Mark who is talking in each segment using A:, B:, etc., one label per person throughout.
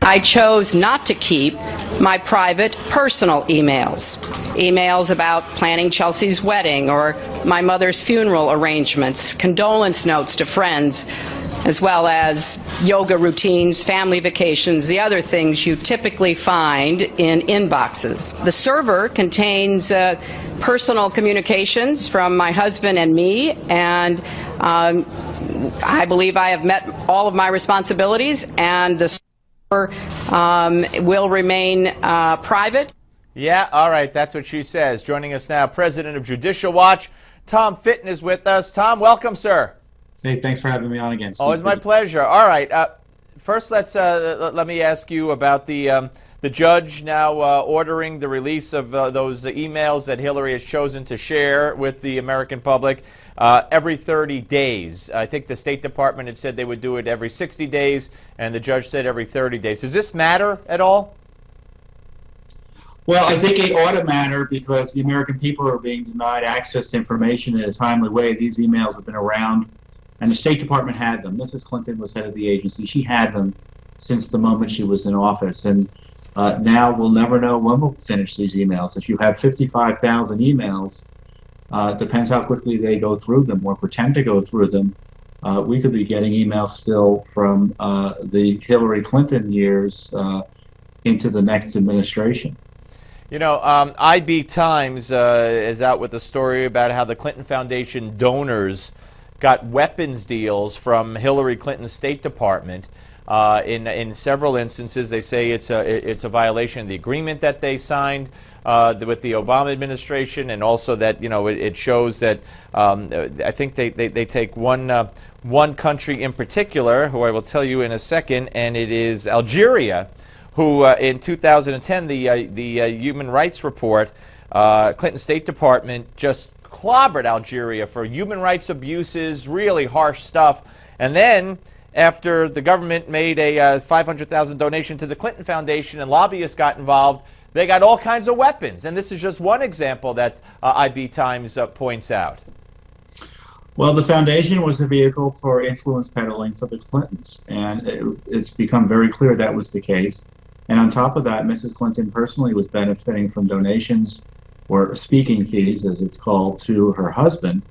A: I chose not to keep my private, personal emails. Emails about planning Chelsea's wedding or my mother's funeral arrangements, condolence notes to friends, as well as yoga routines, family vacations, the other things you typically find in inboxes. The server contains personal communications from my husband and me, and I believe I have met all of my responsibilities, and the server will remain private.
B: Yeah, all right, that's what she says. Joining us now, President of Judicial Watch, Tom Fitton is with us. Tom, welcome, sir.
C: Hey, thanks for having me on again, Steve.
B: Always my pleasure. All right, first let me ask you about the judge now ordering the release of those emails that Hillary has chosen to share with the American public every 30 days. I think the State Department had said they would do it every 60 days, and the judge said every 30 days. Does this matter at all?
C: Well, I think it ought to matter because the American people are being denied access to information in a timely way. These emails have been around, and the State Department had them. Mrs. Clinton was head of the agency. She had them since the moment she was in office, and now we'll never know when we'll finish these emails. If you have 55,000 emails, it depends how quickly they go through them or pretend to go through them. We could be getting emails still from the Hillary Clinton years into the next administration.
B: You know, IB Times is out with a story about how the Clinton Foundation donors got weapons deals from Hillary Clinton's State Department. In several instances, they say it's a violation of the agreement that they signed with the Obama administration, and also that, you know, it shows that I think they take one country in particular, who I will tell you in a second, and it is Algeria, who in 2010, the Human Rights Report, Clinton State Department just clobbered Algeria for human rights abuses, really harsh stuff. And then, after the government made a $500,000 donation to the Clinton Foundation and lobbyists got involved, they got all kinds of weapons. And this is just one example that IB Times points out.
C: Well, the foundation was a vehicle for influence peddling for the Clintons, and it's become very clear that was the case. And on top of that, Mrs. Clinton personally was benefiting from donations or speaking fees, as it's called, to her husband.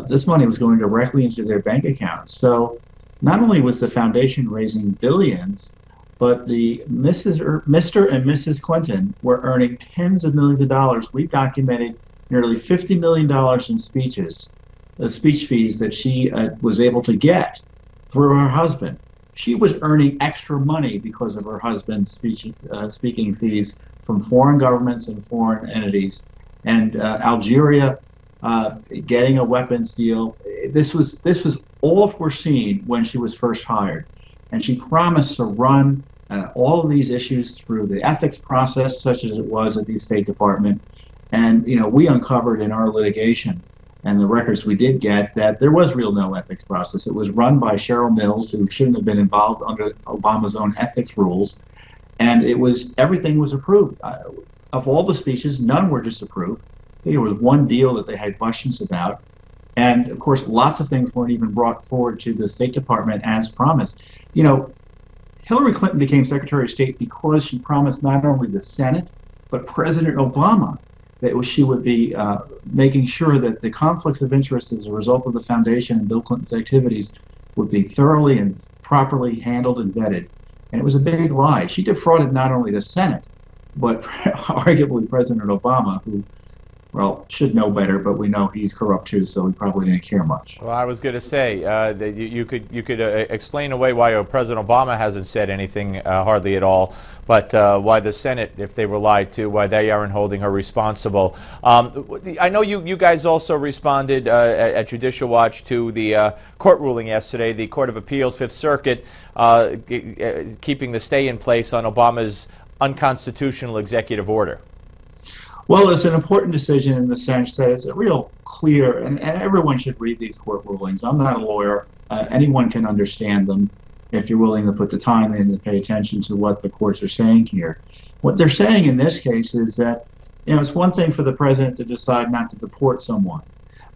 C: This money was going directly into their bank accounts. So not only was the foundation raising billions, but the Mr. and Mrs. Clinton were earning tens of millions of dollars. We've documented nearly $50 million in speech fees that she was able to get through her husband. She was earning extra money because of her husband's speaking fees from foreign governments and foreign entities. And Algeria getting a weapons deal, this was all foreseen when she was first hired. And she promised to run all of these issues through the ethics process, such as it was at the State Department. And, you know, we uncovered in our litigation and the records we did get that there was no ethics process. It was run by Cheryl Mills, who shouldn't have been involved under Obama's own ethics rules. And everything was approved. Of all the speeches, none were disapproved. There was one deal that they had questions about. And of course, lots of things weren't even brought forward to the State Department as promised. You know, Hillary Clinton became Secretary of State because she promised not only the Senate, but President Obama that she would be making sure that the conflicts of interest as a result of the foundation and Bill Clinton's activities would be thoroughly and properly handled and vetted. And it was a big lie. She defrauded not only the Senate, but arguably President Obama, who, well, should know better, but we know he's corrupt too, so he probably didn't care much.
B: Well, I was going to say that you could explain away why President Obama hasn't said anything hardly at all, but why the Senate, if they were lied to, why they aren't holding her responsible. I know you guys also responded at Judicial Watch to the court ruling yesterday, the Court of Appeals, Fifth Circuit, keeping the stay in place on Obama's unconstitutional executive order.
C: Well, it's an important decision in the sense that it's a real clear, and everyone should read these court rulings. I'm not a lawyer. Anyone can understand them if you're willing to put the time in to pay attention to what the courts are saying here. What they're saying in this case is that, you know, it's one thing for the president to decide not to deport someone,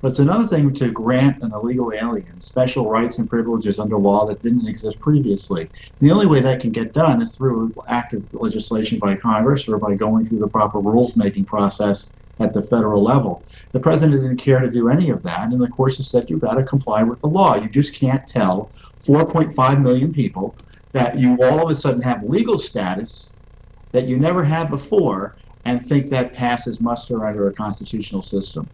C: But it's another thing to grant an illegal alien special rights and privileges under law that didn't exist previously. And the only way that can get done is through active legislation by Congress or by going through the proper rules-making process at the federal level. The president didn't care to do any of that, and the courts have said you've got to comply with the law. You just can't tell 4.5 million people that you all of a sudden have legal status that you never had before and think that passes muster under a constitutional system.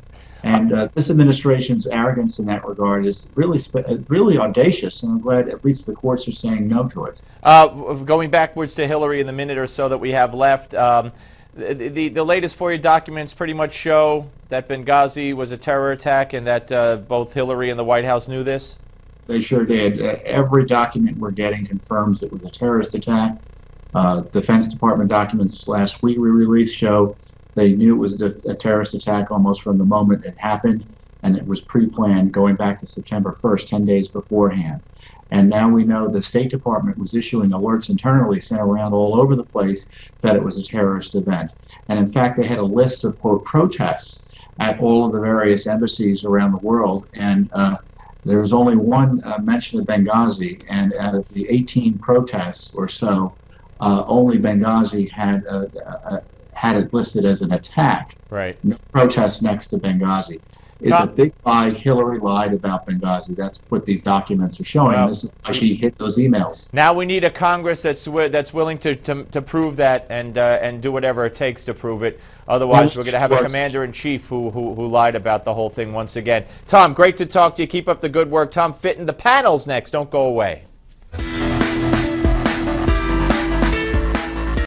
C: And this administration's arrogance in that regard is really audacious, and I'm glad at least the courts are saying no to it.
B: Going backwards to Hillary in the minute or so that we have left, the latest FOIA documents pretty much show that Benghazi was a terror attack and that both Hillary and the White House knew this?
C: They sure did. Every document we're getting confirms it was a terrorist attack. Defense Department documents last week we released show they knew it was a terrorist attack almost from the moment it happened, and it was pre-planned going back to September 1st, 10 days beforehand. And now we know the State Department was issuing alerts internally sent around all over the place that it was a terrorist event. And in fact, they had a list of, quote, protests at all of the various embassies around the world. And there was only one mention of Benghazi, and out of the 18 protests or so, only Benghazi had it listed as an attack.
B: Right.
C: No protest next to Benghazi. It's a big lie. Hillary lied about Benghazi. That's what these documents are showing. Well, this is why she hit those emails.
B: Now we need a Congress that's willing to prove that and do whatever it takes to prove it. Otherwise, we're going to have a commander-in-chief who lied about the whole thing once again. Tom, great to talk to you. Keep up the good work. Tom Fitton, the panel's next. Don't go away.